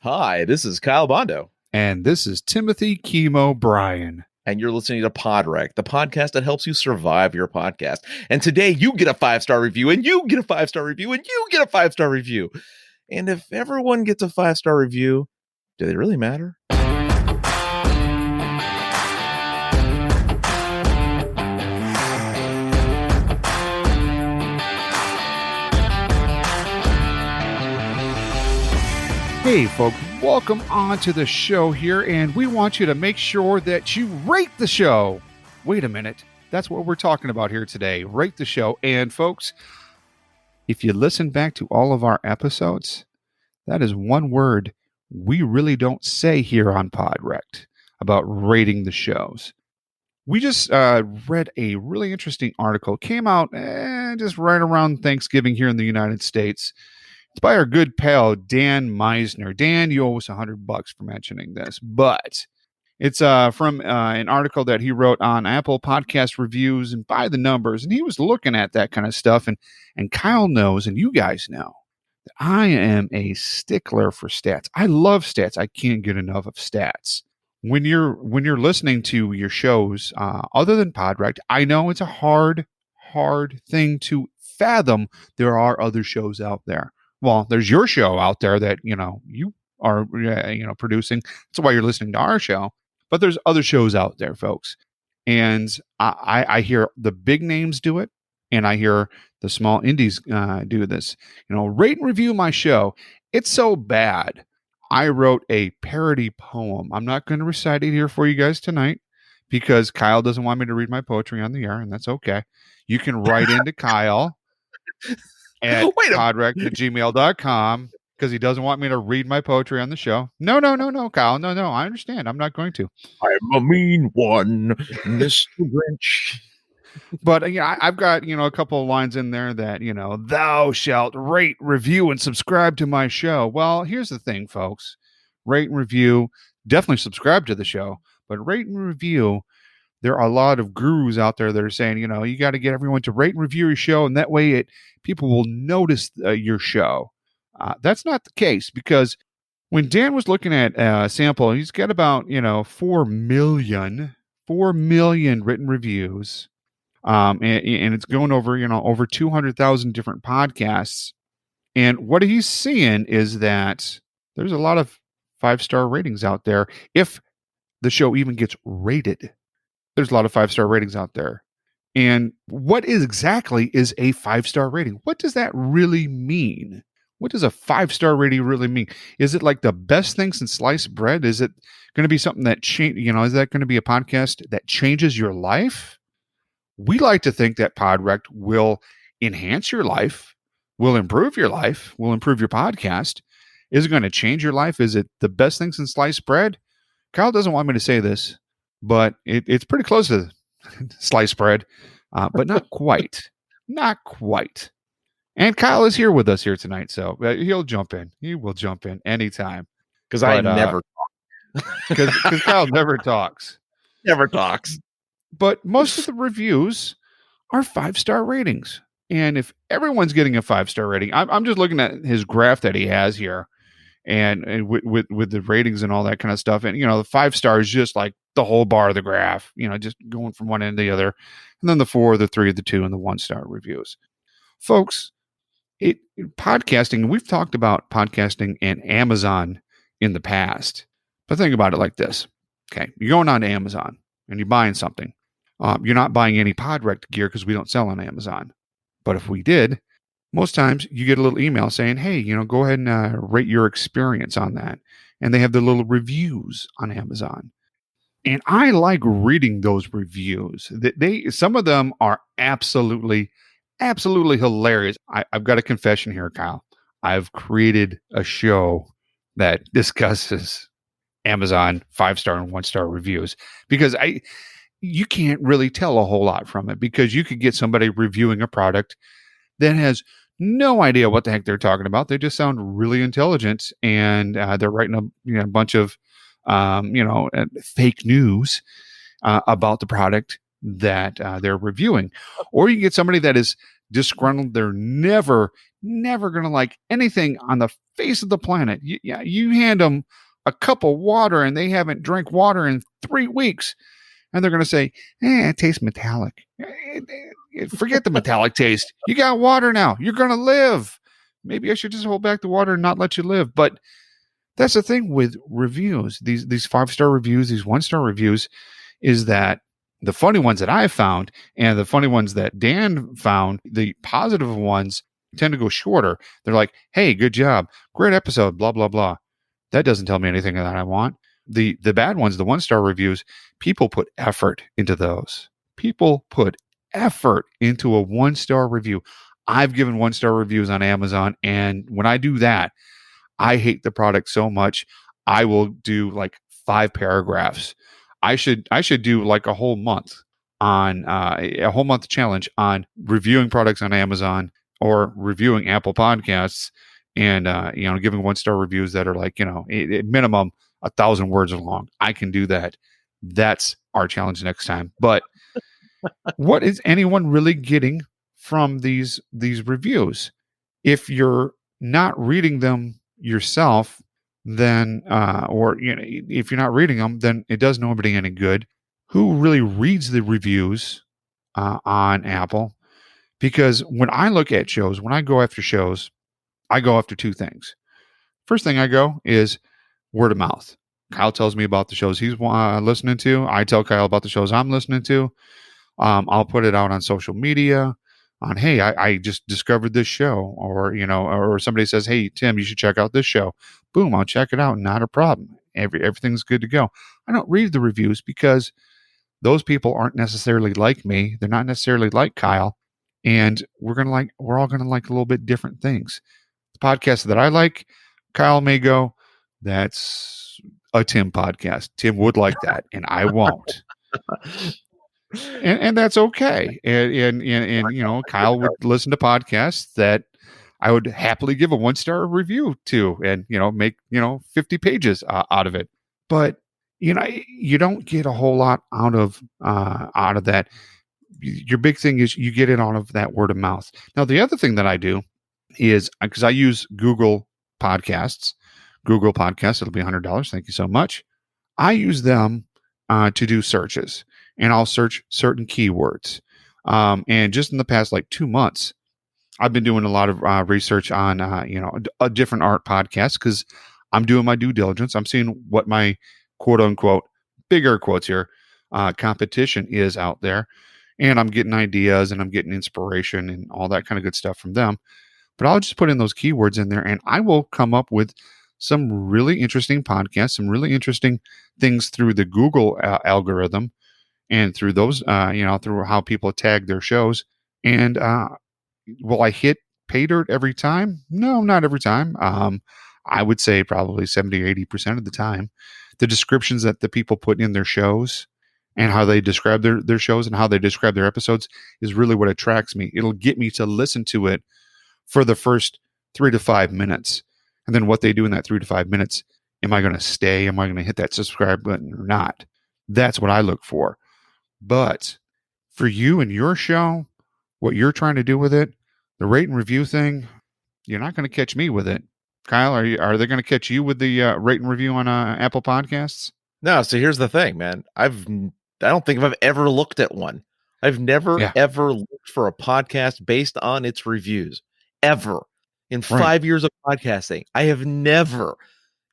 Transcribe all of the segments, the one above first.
Hi, this is Kyle Bondo. And this is Timothy Chemo Bryan. And you're listening to Podwrecked, the podcast that helps you survive your podcast. And today you get a 5-star review, and you get a 5-star review, and you get a 5-star review. And if everyone gets a 5-star review, do they really matter? Hey folks, welcome on to the show here, and we want you to make sure that you rate the show. Wait a minute, that's what we're talking about here today, rate the show. And folks, if you listen back to all of our episodes, that is one word we really don't say here on Podwrecked about rating the shows. We just read a really interesting article, came out just right around Thanksgiving here in the United States. It's by our good pal, Dan Misener. Dan, you owe us $100 for mentioning this, but it's from an article that he wrote on Apple Podcast Reviews and by the numbers, and he was looking at that kind of stuff, and Kyle knows, and you guys know, that I am a stickler for stats. I love stats. I can't get enough of stats. When you're listening to your shows, other than Podwrecked, I know it's a hard thing to fathom there are other shows out there. Well, there's your show out there that, you are, producing. That's why you're listening to our show. But there's other shows out there, folks. And I hear the big names do it, and I hear the small indies do this. Rate and review my show. It's so bad. I wrote a parody poem. I'm not going to recite it here for you guys tonight because Kyle doesn't want me to read my poetry on the air, and that's okay. You can write into Kyle at podwrecked@gmail.com because he doesn't want me to read my poetry on the show. No, Kyle. No, I understand. I'm not going to. I'm a mean one, Mr. Grinch. But I've got, a couple of lines in there that, thou shalt rate, review, and subscribe to my show. Well, here's the thing, folks. Rate and review, definitely subscribe to the show, but rate and review, there are a lot of gurus out there that are saying, you got to get everyone to rate and review your show, and that way people will notice your show. That's not the case, because when Dan was looking at a sample, he's got about, 4 million written reviews. And it's going over, over 200,000 different podcasts. And what he's seeing is that there's a lot of 5-star ratings out there. If the show even gets rated, there's a lot of 5-star ratings out there. And what exactly is a 5-star rating? What does that really mean? What does a 5-star rating really mean? Is it like the best thing since sliced bread? Is it going to be something that is that going to be a podcast that changes your life? We like to think that Podwrecked will enhance your life, will improve your life, will improve your podcast. Is it going to change your life? Is it the best thing since sliced bread? Kyle doesn't want me to say this, but it's pretty close to sliced bread, but not quite. Not quite. And Kyle is here with us here tonight, so he'll jump in. He will jump in anytime. Because I never talk. Because Kyle never talks. Never talks. But most of the reviews are 5-star ratings. And if everyone's getting a 5-star rating, I'm just looking at his graph that he has here and with the ratings and all that kind of stuff. And, the 5-star is just like the whole bar of the graph, just going from one end to the other. And then the 4, the 3, the 2, and the 1-star reviews. Folks, podcasting, we've talked about podcasting and Amazon in the past. But think about it like this. Okay, you're going on to Amazon and you're buying something. You're not buying any Podwrecked gear because we don't sell on Amazon. But if we did, most times you get a little email saying, hey, go ahead and rate your experience on that. And they have the little reviews on Amazon. And I like reading those reviews. Some of them are absolutely hilarious. I've got a confession here, Kyle. I've created a show that discusses Amazon 5-star and 1-star reviews because you can't really tell a whole lot from it, because you could get somebody reviewing a product that has no idea what the heck they're talking about. They just sound really intelligent, and they're writing a bunch of fake news about the product that they're reviewing. Or you get somebody that is disgruntled. They're never never going to like anything on the face of the planet. You hand them a cup of water and they haven't drank water in 3 weeks, and they're going to say, it tastes metallic. Forget the metallic taste. You got water now. You're going to live. Maybe I should just hold back the water and not let you live. But that's the thing with reviews. These 5-star reviews, these 1-star reviews, is that the funny ones that I found and the funny ones that Dan found, the positive ones tend to go shorter. They're like, hey, good job. Great episode, blah, blah, blah. That doesn't tell me anything that I want. The bad ones, the 1-star reviews, people put effort into those. People put effort into a 1-star review. I've given 1-star reviews on Amazon, and when I do that, I hate the product so much, I will do like 5 paragraphs. I should do like a whole month on a whole month challenge on reviewing products on Amazon or reviewing Apple Podcasts, and giving 1-star reviews that are like, at minimum 1,000 words long. I can do that. That's our challenge next time. But what is anyone really getting from these reviews? If you're not reading them yourself, then if you're not reading them, then it does nobody any good. Who really reads the reviews on Apple? Because when I look at shows, when I go after shows, I go after 2 things. First thing I go is word of mouth. Kyle tells me about the shows he's listening to. I tell Kyle about the shows I'm listening to. I'll put it out on social media on, hey, I just discovered this show, or somebody says, hey, Tim, you should check out this show. Boom, I'll check it out. Not a problem. Everything's good to go. I don't read the reviews because those people aren't necessarily like me. They're not necessarily like Kyle. And we're all going to like a little bit different things. The podcast that I like, Kyle may go, that's a Tim podcast. Tim would like that, and I won't. And that's okay. And Kyle would listen to podcasts that I would happily give a 1-star review to, and make 50 pages out of it. But you don't get a whole lot out of that. Your big thing is you get it out of that word of mouth. Now, the other thing that I do is, because I use Google Podcasts, it'll be $100. Thank you so much. I use them to do searches, and I'll search certain keywords. And just in the past 2 months, I've been doing a lot of research on a different art podcasts, because I'm doing my due diligence. I'm seeing what my quote unquote bigger quotes here competition is out there, and I'm getting ideas and I'm getting inspiration and all that kind of good stuff from them. But I'll just put in those keywords in there, and I will come up with some really interesting podcasts, some really interesting things through the Google algorithm, and through those, through how people tag their shows. And will I hit pay dirt every time? No, not every time. I would say probably 70 or 80% of the time. The descriptions that the people put in their shows and how they describe their shows and how they describe their episodes is really what attracts me. It'll get me to listen to it for the first 3 to 5 minutes. And then what they do in that 3 to 5 minutes, am I going to stay? Am I going to hit that subscribe button or not? That's what I look for. But for you and your show, what you're trying to do with it, the rate and review thing, you're not going to catch me with it. Kyle, are they going to catch you with the rate and review on Apple Podcasts? No. So here's the thing, man. I don't think I've ever looked at one. I've never ever looked for a podcast based on its reviews, ever. In 5 years of podcasting, I have never,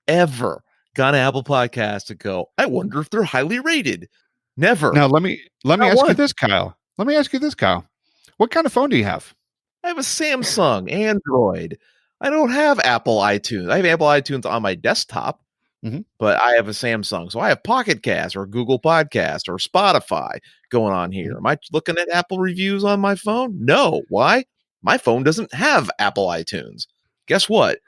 ever gone to Apple Podcasts to go, I wonder if they're highly rated. Never. Now, let me ask you this, Kyle. What kind of phone do you have? I have a Samsung Android. I don't have Apple iTunes. I have Apple iTunes on my desktop, but I have a Samsung. So I have Pocket Cast or Google Podcast or Spotify going on here. Am I looking at Apple reviews on my phone? No. Why? My phone doesn't have Apple iTunes. Guess what?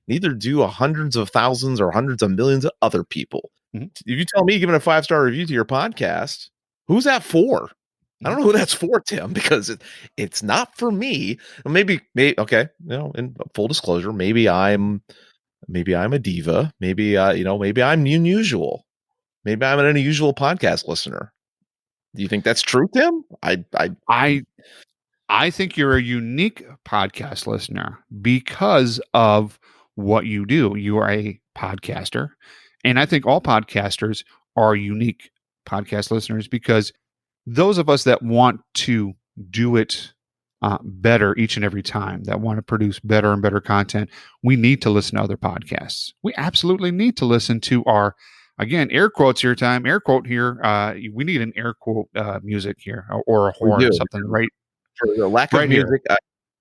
Neither do hundreds of thousands or hundreds of millions of other people. If you tell me giving a 5-star review to your podcast, who's that for? I don't know who that's for, Tim, because it's not for me. Maybe okay. In full disclosure, maybe I'm a diva. Maybe maybe I'm unusual. Maybe I'm an unusual podcast listener. Do you think that's true, Tim? I think you're a unique podcast listener because of what you do. You are a podcaster. And I think all podcasters are unique podcast listeners because those of us that want to do it better each and every time, that want to produce better and better content, we need to listen to other podcasts. We absolutely need to listen to our, again, air quotes here time, air quote here. We need an air quote music here or a horn, something right. For the lack of Right music,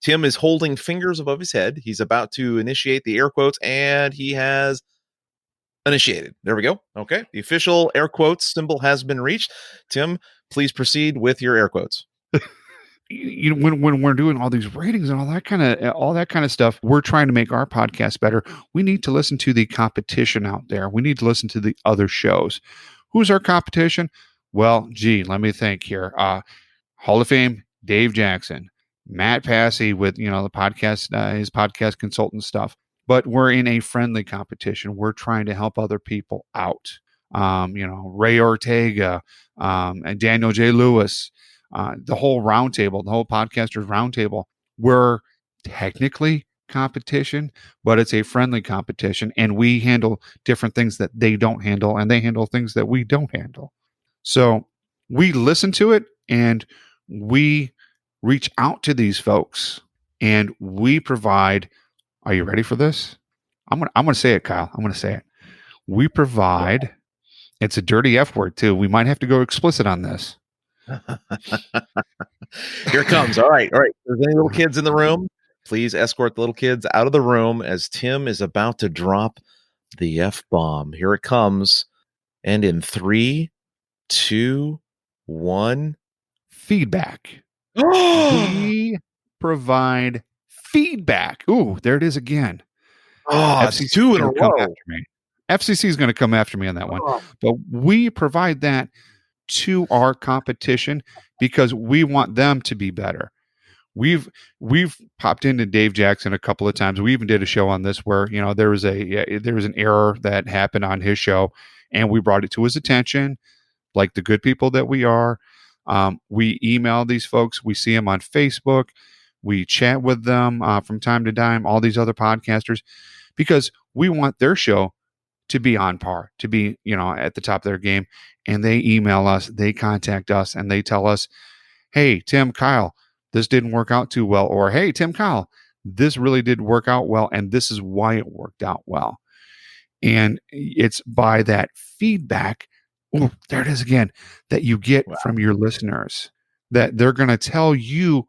Tim is holding fingers above his head. He's about to initiate the air quotes, and he has initiated. There we go. Okay. The official air quotes symbol has been reached. Tim, please proceed with your air quotes. You know, when we're doing all these ratings and all that kind of stuff, we're trying to make our podcast better. We need to listen to the competition out there. We need to listen to the other shows. Who's our competition? Well, gee, let me think here. Hall of Fame, Dave Jackson, Matt Passy with, the podcast, his podcast consultant stuff. But we're in a friendly competition. We're trying to help other people out. Ray Ortega, and Daniel J. Lewis, the whole roundtable, the whole podcasters roundtable. We're technically competition, but it's a friendly competition, and we handle different things that they don't handle, and they handle things that we don't handle. So we listen to it, and we reach out to these folks, and we provide. Are you ready for this? I'm gonna say it, Kyle. I'm gonna say it. We provide. It's a dirty F word too. We might have to go explicit on this. Here it comes. All right. If there's any little kids in the room, please escort the little kids out of the room as Tim is about to drop the F-bomb. Here it comes. And in 3, 2, 1. Feedback. We provide feedback. Ooh, there it is again. FCC 2 in a row. FCC is going to come after me on that one. But we provide that to our competition because we want them to be better. We've popped into Dave Jackson a couple of times. We even did a show on this where, there was an error that happened on his show, and we brought it to his attention, like the good people that we are. We email these folks. We see them on Facebook. We chat with them from time to time, all these other podcasters, because we want their show to be on par, to be, at the top of their game. And they email us, they contact us, and they tell us, hey, Tim, Kyle, this didn't work out too well. Or, hey, Tim, Kyle, this really did work out well, and this is why it worked out well. And it's by that feedback, oh, there it is again, that you get from your listeners, that they're going to tell you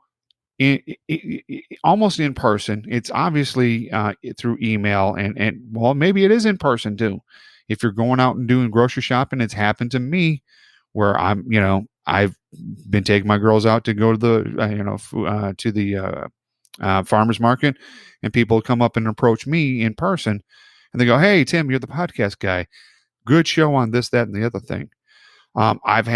almost in person. It's obviously through email, and well, maybe it is in person too. If you're going out and doing grocery shopping, it's happened to me where I've been taking my girls out to go to the farmer's market, and people come up and approach me in person, and they go, "Hey, Tim, you're the podcast guy. Good show on this, that, and the other thing." I've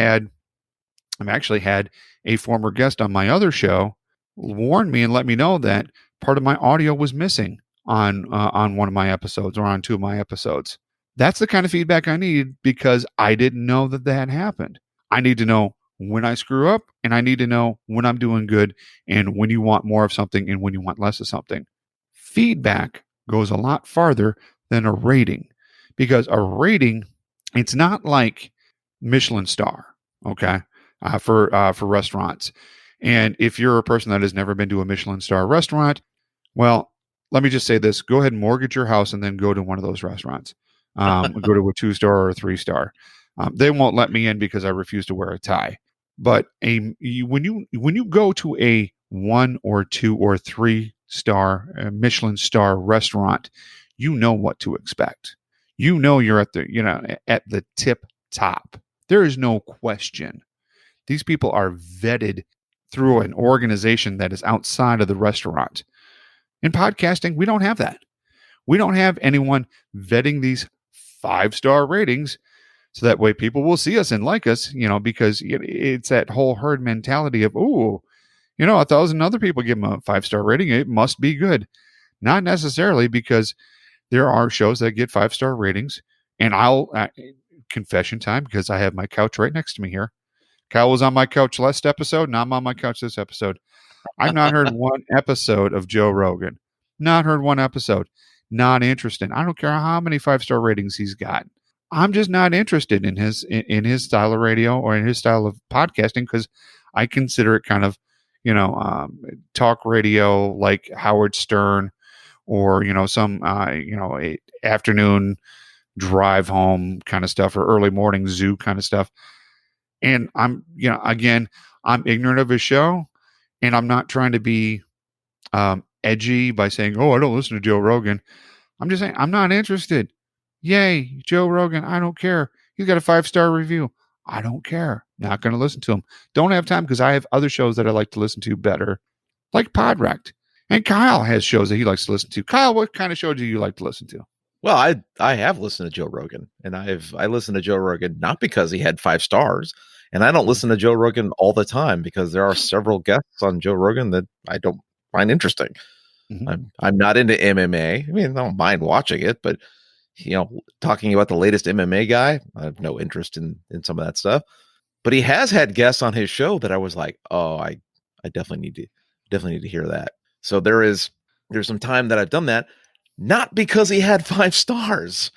actually had a former guest on my other show warn me and let me know that part of my audio was missing on one of my episodes or on 2 of my episodes. That's the kind of feedback I need because I didn't know that happened. I need to know when I screw up, and I need to know when I'm doing good and when you want more of something and when you want less of something. Feedback goes a lot farther than a rating, because a rating, it's not like Michelin star, okay, for restaurants. And if you're a person that has never been to a Michelin star restaurant, well, let me just say this: go ahead and mortgage your house and then go to one of those restaurants. Go to a 2-star or a 3-star. They won't let me in because I refuse to wear a tie. But when you go to a 1 or 2 or 3-star Michelin star restaurant, you know what to expect. You're at the tip top. There is no question. These people are vetted through an organization that is outside of the restaurant. In podcasting, we don't have that. We don't have anyone vetting these 5-star ratings so that way people will see us and like us, because it's that whole herd mentality of, 1,000 other people give them a 5-star rating. It must be good. Not necessarily, because there are shows that get 5-star ratings, and I'll confession time, because I have my couch right next to me here. Kyle was on my couch last episode, and I'm on my couch this episode. I've not heard one episode of Joe Rogan. Not heard one episode. Not interested. I don't care how many 5-star ratings he's got. I'm just not interested in his style of radio or in his style of podcasting because I consider it kind of, talk radio like Howard Stern or, some, a afternoon drive home kind of stuff or early morning zoo kind of stuff. And I'm, again, I'm ignorant of his show and I'm not trying to be edgy by saying, oh, I don't listen to Joe Rogan. I'm just saying I'm not interested. Yay, Joe Rogan. I don't care. He's got a 5-star review. I don't care. Not going to listen to him. Don't have time because I have other shows that I like to listen to better, like Podwrecked. And Kyle has shows that he likes to listen to. Kyle, what kind of show do you like to listen to? Well, I have listened to Joe Rogan, and I listened to Joe Rogan not because he had 5 stars, and I don't listen to Joe Rogan all the time because there are several guests on Joe Rogan that I don't find interesting. Mm-hmm. I'm not into MMA. I mean, I don't mind watching it, but talking about the latest MMA guy, I have no interest in some of that stuff. But he has had guests on his show that I was like, oh, I definitely need to hear that. So there's some time that I've done that. Not because he had 5 stars.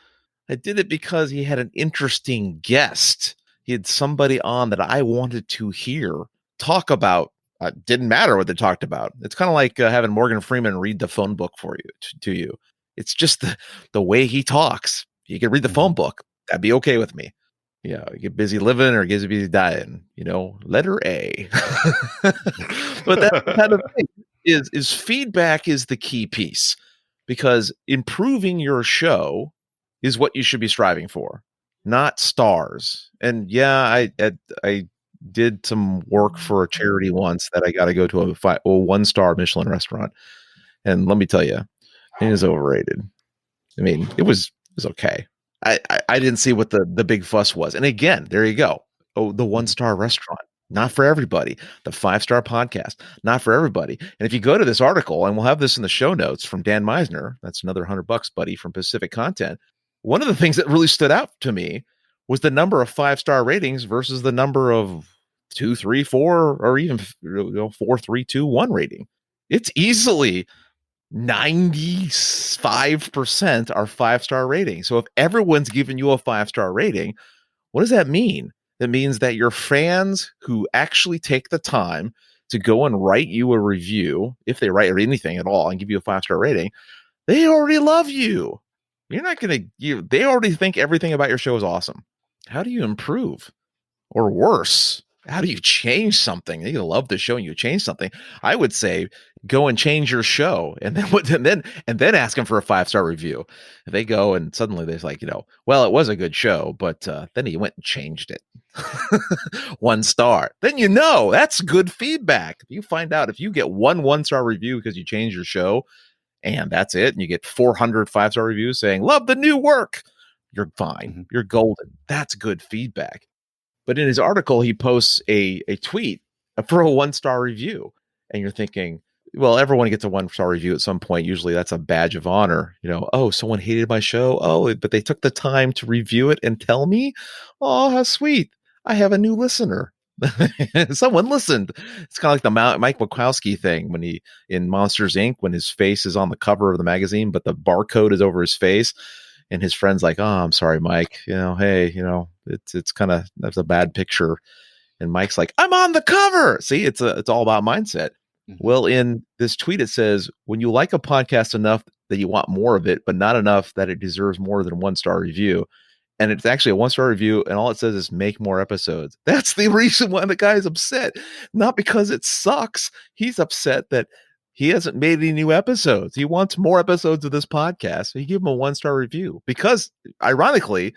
I did it because he had an interesting guest. He had somebody on that I wanted to hear talk about. Didn't matter what they talked about. It's kind of like having Morgan Freeman read the phone book for you to you. It's just the way he talks. You can read the phone book. That'd be okay with me. You get busy living or get busy dying. Letter A. But that kind of thing is feedback is the key piece. Because improving your show is what you should be striving for, not stars. And yeah, I did some work for a charity once that I got to go to a 1-star Michelin restaurant, and let me tell you, it is overrated. I mean, it was okay. I didn't see what the big fuss was. And again, there you go. Oh, the 1-star restaurant. Not for everybody. The 5-star podcast, not for everybody. And if you go to this article, and we'll have this in the show notes from Dan Misener, that's another $100, buddy, from Pacific Content. One of the things that really stood out to me was the number of 5-star ratings versus the number of 2, 3, 4, or even 4, 3, 2, 1 rating. It's easily 95% are 5-star ratings. So if everyone's giving you a 5-star rating, what does that mean? That means that your fans who actually take the time to go and write you a review, if they write anything at all and give you a 5-star rating, they already love you. You're not going to, they already think everything about your show is awesome. How do you improve? Or worse, how do you change something? You love the show and you change something. I would say go and change your show and then ask them for a 5-star review. If they go and suddenly they're like, well, it was a good show, but then he went and changed it. 1 star. Then that's good feedback. If you find out if you get 1-star review because you change your show and that's it, and you get 400 5-star reviews saying, love the new work, you're fine. Mm-hmm. You're golden. That's good feedback. But in his article, he posts a tweet for a 1-star review. And you're thinking, well, everyone gets a 1-star review at some point. Usually that's a badge of honor. Oh, someone hated my show. Oh, but they took the time to review it and tell me. Oh, how sweet. I have a new listener. Someone listened. It's kind of like the Mike Wachowski thing when he, in Monsters, Inc., when his face is on the cover of the magazine, but the barcode is over his face. And his friend's like, oh, I'm sorry, Mike. Hey, it's kind of, that's a bad picture. And Mike's like, I'm on the cover. See, it's all about mindset. Mm-hmm. Well, in this tweet, it says, when you like a podcast enough that you want more of it, but not enough that it deserves more than a 1-star review. And it's actually a 1-star review. And all it says is make more episodes. That's the reason why the guy's upset. Not because it sucks. He's upset that he hasn't made any new episodes. He wants more episodes of this podcast. So he gave him a 1-star review because, ironically,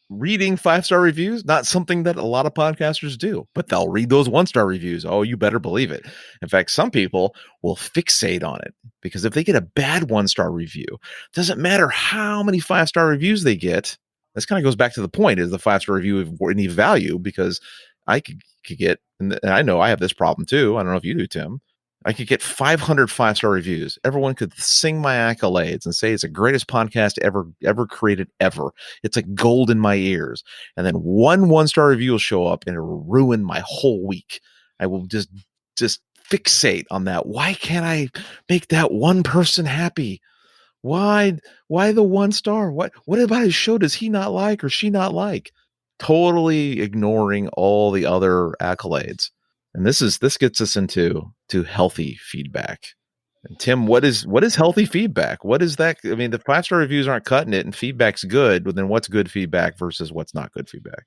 reading 5-star reviews, not something that a lot of podcasters do, but they'll read those 1-star reviews. Oh, you better believe it. In fact, some people will fixate on it because if they get a bad 1-star review, doesn't matter how many 5-star reviews they get. This kind of goes back to the point, is the 5-star review of any value? Because I could get, and I know I have this problem too. I don't know if you do, Tim. I could get 500 5-star reviews. Everyone could sing my accolades and say it's the greatest podcast ever created ever. It's like gold in my ears. And then one 1-star review will show up and it'll ruin my whole week. I will just fixate on that. Why can't I make that one person happy? Why the 1 star? What about his show does he not like or she not like? Totally ignoring all the other accolades. And this gets us into healthy feedback. And Tim, what is healthy feedback? What is that? I mean, the 5-star reviews aren't cutting it and feedback's good, but then what's good feedback versus what's not good feedback?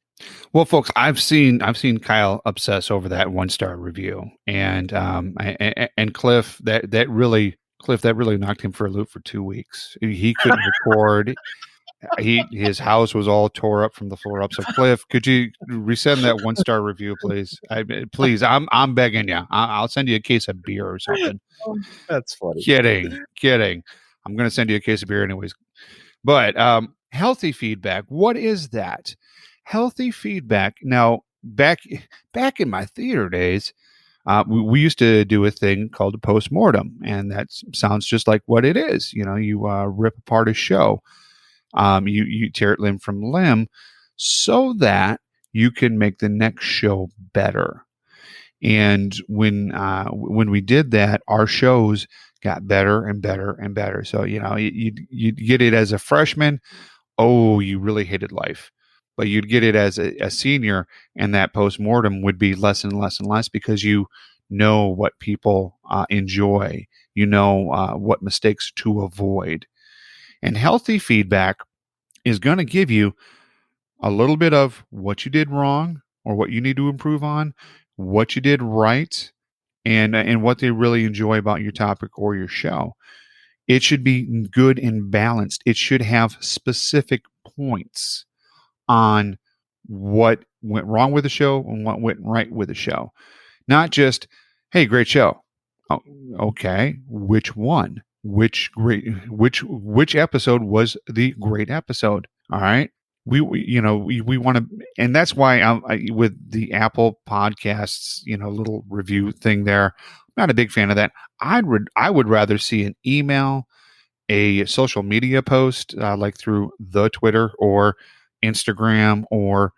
Well, folks, I've seen Kyle obsess over that 1-star review, and Cliff, that really knocked him for a loop for 2 weeks. He couldn't record. His house was all tore up from the floor up. So, Cliff, could you resend that 1-star review, please? Please, I'm begging you. I'll send you a case of beer or something. That's funny. Kidding. I'm going to send you a case of beer anyways. But healthy feedback. What is that? Healthy feedback. Now, back in my theater days, we used to do a thing called a postmortem, and that sounds just like what it is. You rip apart a show. You tear it limb from limb so that you can make the next show better. And when we did that, our shows got better and better and better. So, you'd get it as a freshman. Oh, you really hated life. But you'd get it as a senior, and that postmortem would be less and less and less because you know what people enjoy. You know what mistakes to avoid. And healthy feedback is going to give you a little bit of what you did wrong or what you need to improve on, what you did right, and what they really enjoy about your topic or your show. It should be good and balanced. It should have specific points on what went wrong with the show and what went right with the show. Not just, hey, great show. Oh, okay, which one? Which episode was the great episode? All right. We want to, and that's why with the Apple Podcasts, little review thing there, I'm not a big fan of that. I would rather see an email, a social media post, like through the Twitter or Instagram or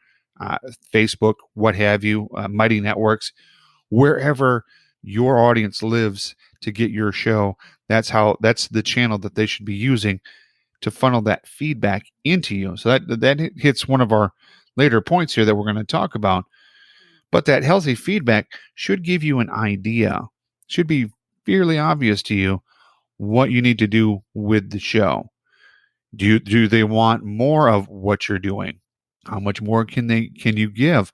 Facebook, what have you, Mighty Networks, wherever your audience lives to get your show. That's the channel that they should be using to funnel that feedback into you. So that hits one of our later points here that we're going to talk about. But that healthy feedback should give you an idea, should be fairly obvious to you what you need to do with the show. Do they want more of what you're doing? How much more can you give?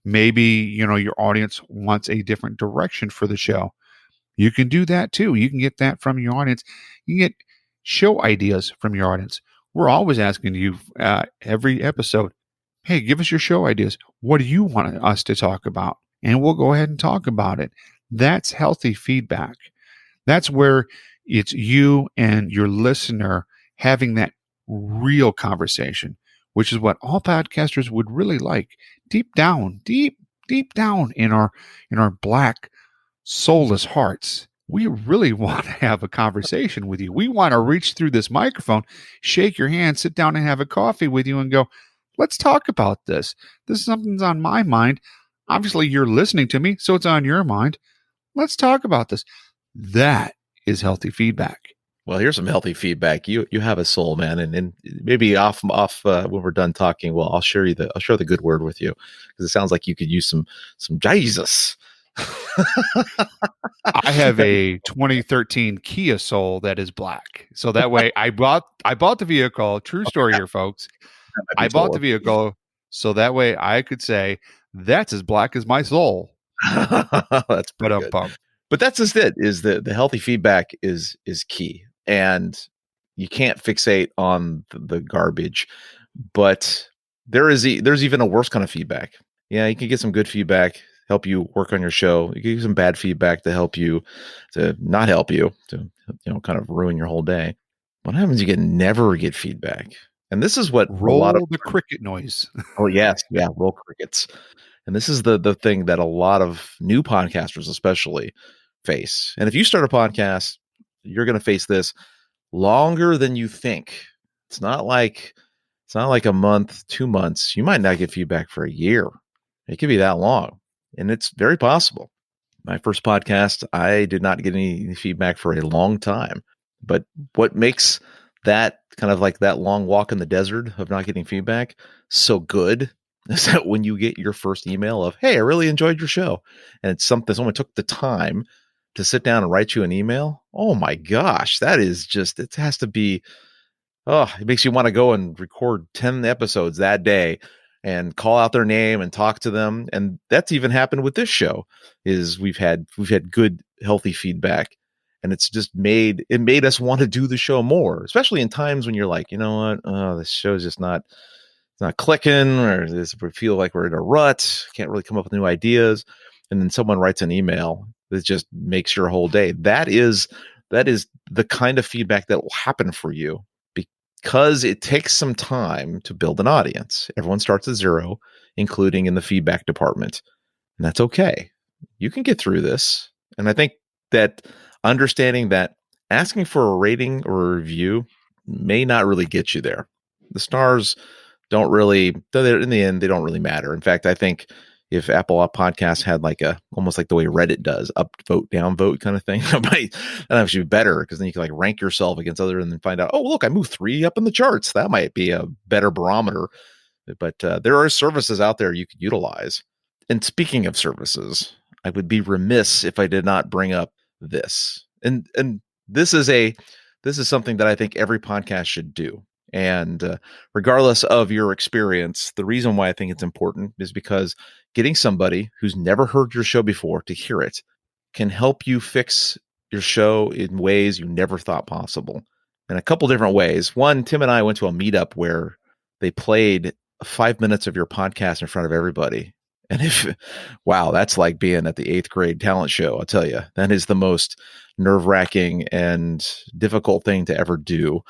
Maybe, your audience wants a different direction for the show. You can do that too. You can get that from your audience. You can get show ideas from your audience. We're always asking you every episode, hey, give us your show ideas. What do you want us to talk about? And we'll go ahead and talk about it. That's healthy feedback. That's where it's you and your listener having that real conversation, which is what all podcasters would really like. Deep down in our black, soulless hearts, we really want to have a conversation with you. We want to reach through this microphone, shake your hand, sit down and have a coffee with you and go, let's talk about this. This is something's on my mind. Obviously, you're listening to me, so it's on your mind. Let's talk about this. That is healthy feedback. Well, here's some healthy feedback. You have a soul, man, and maybe off when we're done talking, well, I'll share the good word with you because it sounds like you could use some Jesus. I have a 2013 Kia Soul that is black, so that way I bought the vehicle. True story here, folks. I bought the vehicle so that way I could say that's as black as my soul. That's pretty good. But that's just it. Is the healthy feedback is key. And you can't fixate on the garbage, but there's even a worse kind of feedback. Yeah, you can get some good feedback, help you work on your show. You can get some bad feedback to help you, to not help you, to kind of ruin your whole day. What happens? You never get feedback, and this is what roll a lot of the cricket noise. Oh yes, yeah, roll crickets. And this is the thing that a lot of new podcasters, especially, face. And if you start a podcast, you're going to face this longer than you think. It's not like a month, 2 months. You might not get feedback for a year. It could be that long, and it's very possible. My first podcast, I did not get any feedback for a long time. But what makes that kind of like that long walk in the desert of not getting feedback so good is that when you get your first email of, hey, I really enjoyed your show, and it's something someone took the time to sit down and write you an email. Oh my gosh, that is just, it has to be, oh, it makes you want to go and record 10 episodes that day and call out their name and talk to them. And that's even happened with this show is we've had good, healthy feedback. And it's just made us want to do the show more, especially in times when you're like, you know what? Oh, this show's just it's not clicking, or we feel like we're in a rut, can't really come up with new ideas. And then someone writes an email that just makes your whole day. That is the kind of feedback that will happen for you, because it takes some time to build an audience. Everyone starts at zero, including in the feedback department. And that's okay. You can get through this. And I think that understanding that asking for a rating or a review may not really get you there. The stars don't really, in the end, they don't really matter. In fact, I think if Apple Podcasts had like almost like the way Reddit does, up vote, down vote kind of thing, that actually be better, because then you can like rank yourself against other and then find out, oh, look, I moved 3 up in the charts. That might be a better barometer. But there are services out there you could utilize. And speaking of services, I would be remiss if I did not bring up this. And this is something that I think every podcast should do. And regardless of your experience, the reason why I think it's important is because getting somebody who's never heard your show before to hear it can help you fix your show in ways you never thought possible. In a couple different ways. One, Tim and I went to a meetup where they played 5 minutes of your podcast in front of everybody. And wow, that's like being at the 8th grade talent show. I'll tell you, that is the most nerve-wracking and difficult thing to ever do.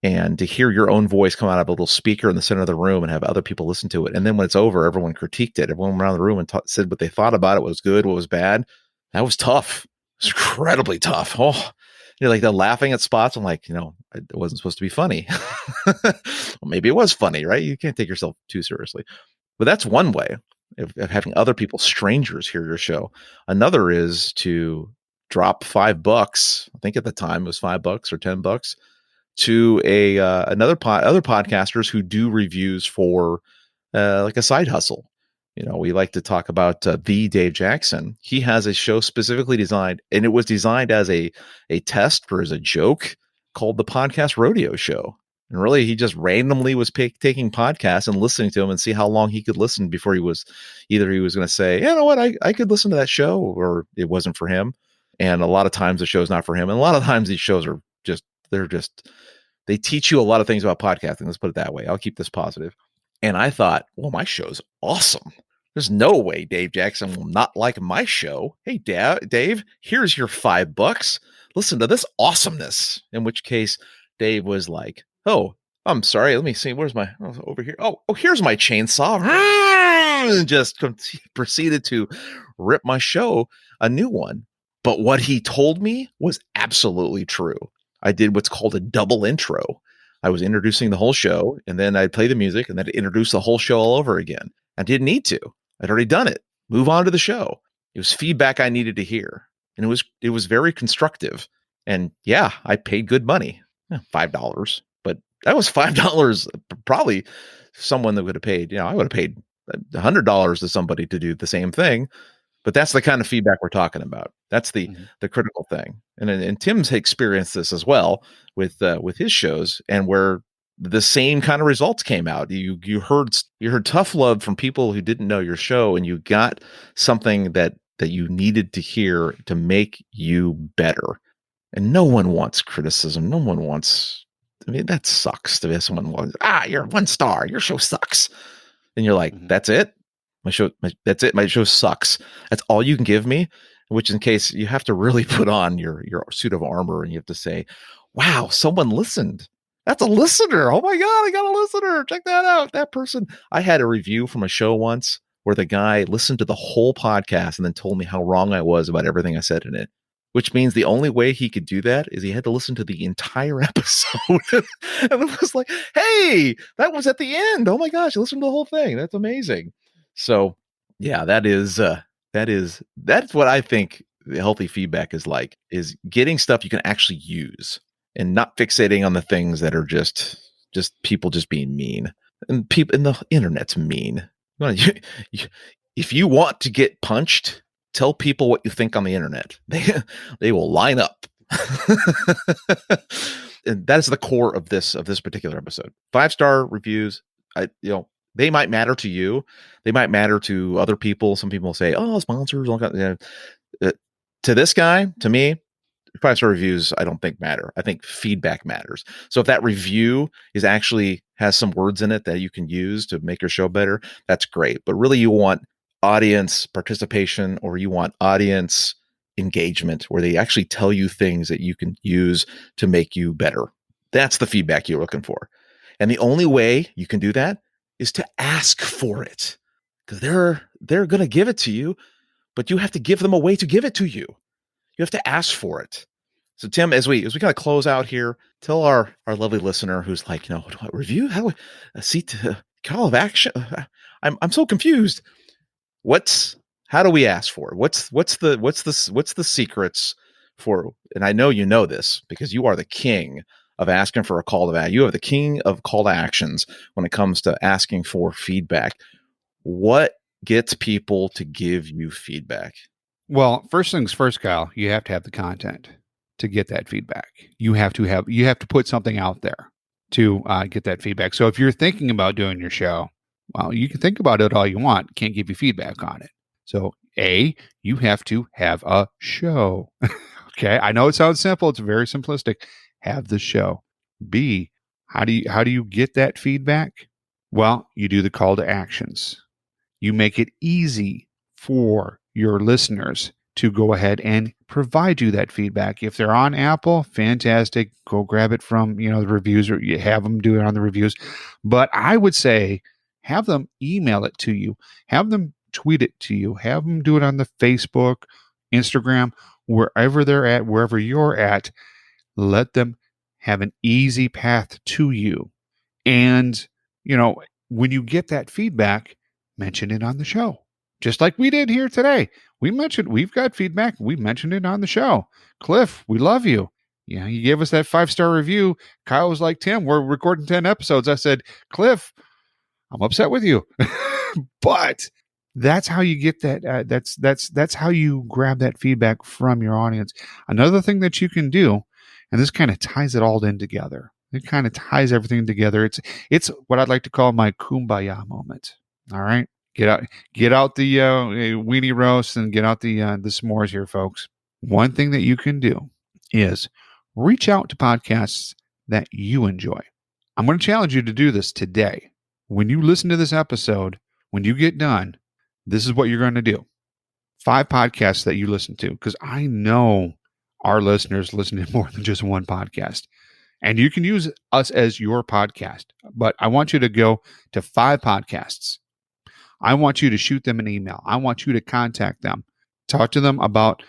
And to hear your own voice come out of a little speaker in the center of the room and have other people listen to it. And then when it's over, everyone critiqued it. Everyone around the room and said what they thought about it, what was good, what was bad. That was tough. It was incredibly tough. Oh, like they're laughing at spots. I'm like, it wasn't supposed to be funny. Well, maybe it was funny, right? You can't take yourself too seriously. But that's one way of having other people, strangers, hear your show. Another is to drop $5. I think at the time it was $5 or $10 to other podcasters who do reviews for like a side hustle. We like to talk about the Dave Jackson. He has a show specifically designed, and it was designed as a test or as a joke, called the Podcast Rodeo Show. And really, he just randomly was taking podcasts and listening to them and see how long he could listen before he was going to say, you know what, I could listen to that show, or it wasn't for him. And a lot of times the show's not for him. And a lot of times these shows are they teach you a lot of things about podcasting. Let's put it that way. I'll keep this positive. And I thought, well, my show's awesome. There's no way Dave Jackson will not like my show. Hey, Dave, here's your $5. Listen to this awesomeness. In which case, Dave was like, oh, I'm sorry. Let me see. Where's my, over here? Oh, here's my chainsaw. And just proceeded to rip my show a new one. But what he told me was absolutely true. I did what's called a double intro. I was introducing the whole show, and then I'd play the music, and then introduce the whole show all over again. I didn't need to. I'd already done it. Move on to the show. It was feedback I needed to hear, and it was very constructive. And yeah, I paid good money, $5, but that was $5. Probably someone that would have paid. I would have paid $100 to somebody to do the same thing. But that's the kind of feedback we're talking about. That's the critical thing. And Tim's experienced this as well with his shows, and where the same kind of results came out. You heard tough love from people who didn't know your show, and you got something that you needed to hear to make you better. And no one wants criticism. No one wants. I mean, that sucks to be someone wants. You're 1 star. Your show sucks. And you're like, that's it. That's it. My show sucks. That's all you can give me. Which, in case you have to really put on your suit of armor, and you have to say, "Wow, someone listened. That's a listener. Oh my God, I got a listener. Check that out. That person." I had a review from a show once where the guy listened to the whole podcast and then told me how wrong I was about everything I said in it. Which means the only way he could do that is he had to listen to the entire episode. And it was like, "Hey, that was at the end. Oh my gosh, listen to the whole thing. That's amazing." So yeah, that is That's what I think the healthy feedback is like, is getting stuff you can actually use and not fixating on the things that are just people just being mean. And people, and the internet's mean. If you want to get punched, tell people what you think on the internet. They will line up. And that is the core of this particular episode. 5-star reviews, they might matter to you. They might matter to other people. Some people say, "Oh, sponsors." To this guy, to me, 5-star reviews I don't think matter. I think feedback matters. So if that review has some words in it that you can use to make your show better, that's great. But really, you want audience participation, or you want audience engagement, where they actually tell you things that you can use to make you better. That's the feedback you're looking for. And the only way you can do that is to ask for it, because they're going to give it to you, but you have to give them a way to give it to you. You have to ask for it. So Tim, as we kind of close out here, tell our lovely listener who's like, review, how a seat to call of action. I'm so confused. How do we ask for it? What's the secrets for? And I know you know this because you are the king of asking for a call to action. You are the king of call to actions when it comes to asking for feedback. What gets people to give you feedback? Well, first things first, Kyle, you have to have the content to get that feedback. You have to put something out there to get that feedback. So if you're thinking about doing your show, well, you can think about it all you want. Can't give you feedback on it. So A, you have to have a show. Okay. I know it sounds simple. It's very simplistic. Have the show. B, how do you get that feedback? Well, you do the call to actions. You make it easy for your listeners to go ahead and provide you that feedback. If they're on Apple, fantastic. Go grab it from, the reviews, or you have them do it on the reviews. But I would say have them email it to you. Have them tweet it to you. Have them do it on the Facebook, Instagram, wherever they're at, wherever you're at. Let them have an easy path to you. And, when you get that feedback, mention it on the show. Just like we did here today. We've got feedback. We mentioned it on the show. Cliff, we love you. Yeah, you gave us that 5-star review. Kyle was like, Tim, we're recording 10 episodes. I said, Cliff, I'm upset with you. But that's how you get that. That's how you grab that feedback from your audience. Another thing that you can do, and this kind of ties it all in together. It kind of ties everything together. It's what I'd like to call my kumbaya moment. All right. Get out the weenie roast and get out the s'mores here, folks. One thing that you can do is reach out to podcasts that you enjoy. I'm going to challenge you to do this today. When you listen to this episode, when you get done, this is what you're going to do. 5 podcasts that you listen to, because I know our listeners listen to more than just one podcast. And you can use us as your podcast. But I want you to go to 5 podcasts. I want you to shoot them an email. I want you to contact them. Talk to them about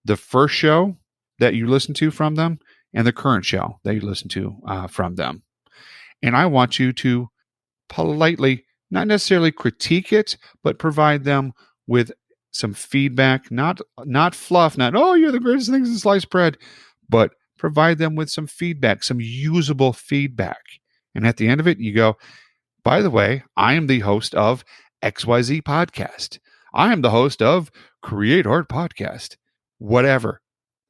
the first show that you listen to from them and the current show that you listen to from them. And I want you to politely, not necessarily critique it, but provide them with some feedback, not fluff, not, oh, you're the greatest thing since sliced bread, but provide them with some feedback, some usable feedback. And at the end of it, you go, by the way, I am the host of XYZ podcast. I am the host of Create Art podcast, whatever.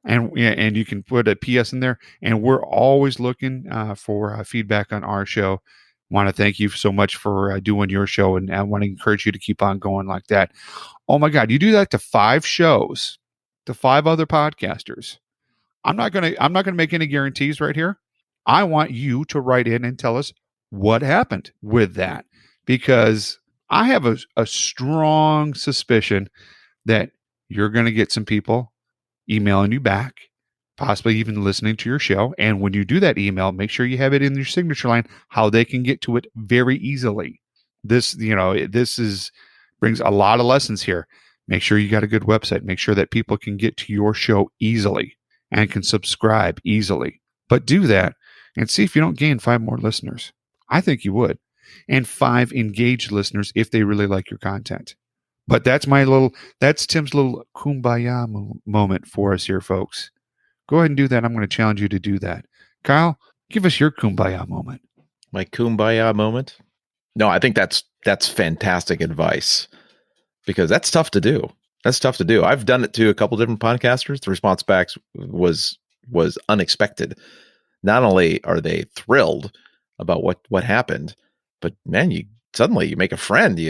And you can put a PS in there. And we're always looking for feedback on our show. Want to thank you so much for doing your show, and I want to encourage you to keep on going like that. Oh my God, you do that to 5 shows, to 5 other podcasters. I'm not gonna make any guarantees right here. I want you to write in and tell us what happened with that, because I have a strong suspicion that you're going to get some people emailing you back, possibly even listening to your show. And when you do that email, make sure you have it in your signature line, how they can get to it very easily. This brings a lot of lessons here. Make sure you got a good website. Make sure that people can get to your show easily and can subscribe easily. But do that and see if you don't gain 5 more listeners. I think you would. And 5 engaged listeners if they really like your content. But that's Tim's little kumbaya moment for us here, folks. Go ahead and do that. I'm going to challenge you to do that. Kyle, give us your kumbaya moment. My kumbaya moment? No, I think that's fantastic advice, because that's tough to do. That's tough to do. I've done it to a couple different podcasters. The response back was unexpected. Not only are they thrilled about what happened, but man, you suddenly make a friend. You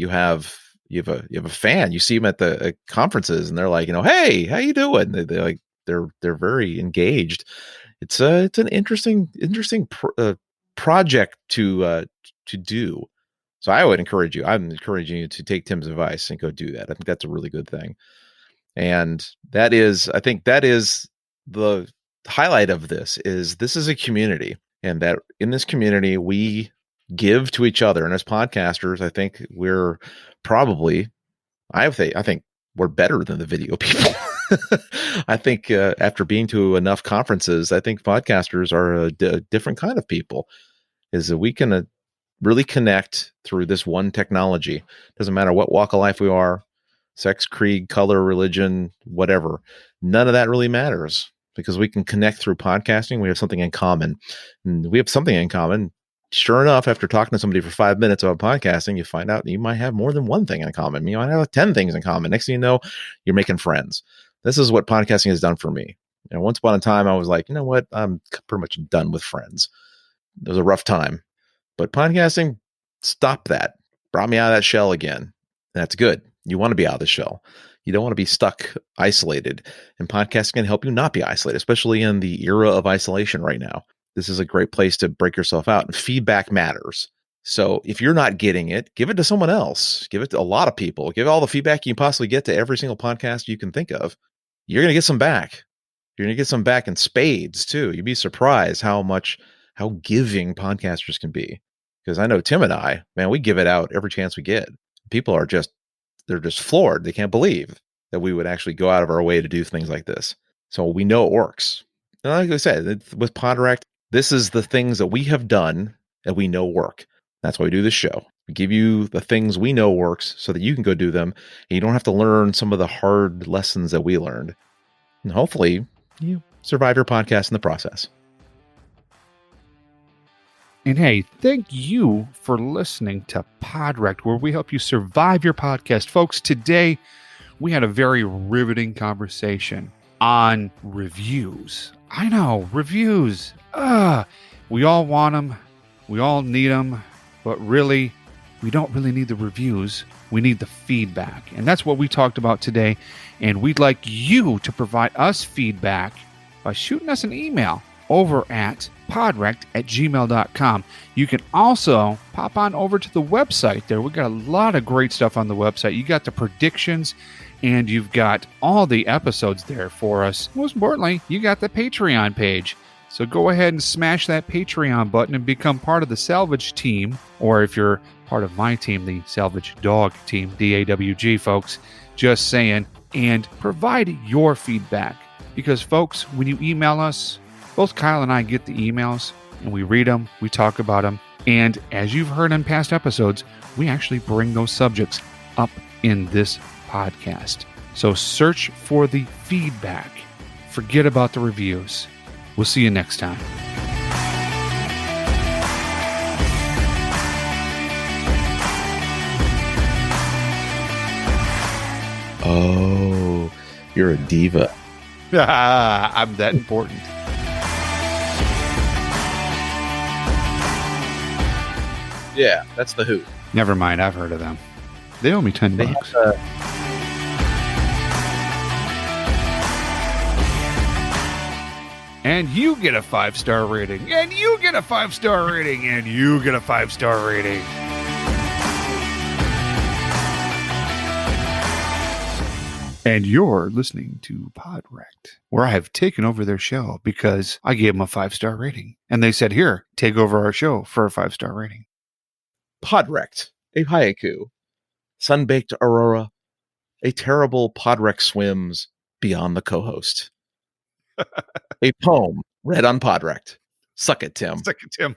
have a fan. You see them at the conferences, and they're like, hey, how you doing? They're very engaged. It's an interesting project to do. So I'm encouraging you to take Tim's advice and go do that. I think that's a really good thing. And I think that is the highlight of this is a community, and that in this community we give to each other. And as podcasters, I think we're probably, I think we're better than the video people. I think after being to enough conferences, I think podcasters are a different kind of people, is that we can really connect through this one technology. Doesn't matter what walk of life we are, sex, creed, color, religion, whatever. None of that really matters, because we can connect through podcasting. We have something in common. And we have something in common. Sure enough, after talking to somebody for 5 minutes about podcasting, you find out you might have more than one thing in common. You might have like 10 things in common. Next thing you know, you're making friends. This is what podcasting has done for me. Once upon a time, I was like, you know what? I'm pretty much done with friends. It was a rough time. But podcasting stopped that, brought me out of that shell again. That's good. You want to be out of the shell. You don't want to be stuck, isolated. And podcasting can help you not be isolated, especially in the era of isolation right now. This is a great place to break yourself out, and feedback matters. So if you're not getting it, give it to someone else. Give it to a lot of people. Give all the feedback you can possibly get to every single podcast you can think of. You're going to get some back. You're going to get some back in spades too. You'd be surprised how giving podcasters can be. Because I know Tim and I, man, we give it out every chance we get. People are they're just floored. They can't believe that we would actually go out of our way to do things like this. So we know it works. And like I said, with Podwrecked, this is the things that we have done that we know work. That's why we do this show. We give you the things we know works so that you can go do them, and you don't have to learn some of the hard lessons that we learned. And hopefully you survive your podcast in the process. And hey, thank you for listening to Podwrecked, where we help you survive your podcast. Folks, today we had a very riveting conversation on reviews. I know, reviews. We all want them. We all need them. But really, we don't really need the reviews. We need the feedback. And that's what we talked about today. And we'd like you to provide us feedback by shooting us an email over at podwrecked@gmail.com. You can also pop on over to the website there. We've got a lot of great stuff on the website. You got the predictions, and you've got all the episodes there for us. Most importantly, you got the Patreon page. So go ahead and smash that Patreon button and become part of the Salvage Team, or if you're part of my team, the Salvage Dawg Team, DAWG, folks, just saying, and provide your feedback. Because, folks, when you email us, both Kyle and I get the emails, and we read them, we talk about them, and as you've heard in past episodes, we actually bring those subjects up in this podcast. So search for the feedback. Forget about the reviews. We'll see you next time. Oh, you're a diva. I'm that important. Yeah, that's the Who. Never mind, I've heard of them. They owe me $10. And you get a 5-star rating. And you get a 5-star rating. And you get a 5-star rating. And you're listening to Podwrecked, where I have taken over their show because I gave them a 5-star rating. And they said, here, take over our show for a 5-star rating. Podwrecked, a haiku. Sunbaked aurora. A terrible Podwreck swims beyond the co-host. A poem read on Podwrecked. Suck it, Tim. Suck it, Tim.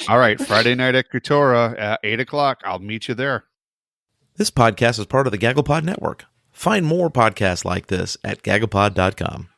All right, Friday night at Katora at 8 o'clock. I'll meet you there. This podcast is part of the GagglePod Network. Find more podcasts like this at gagglepod.com.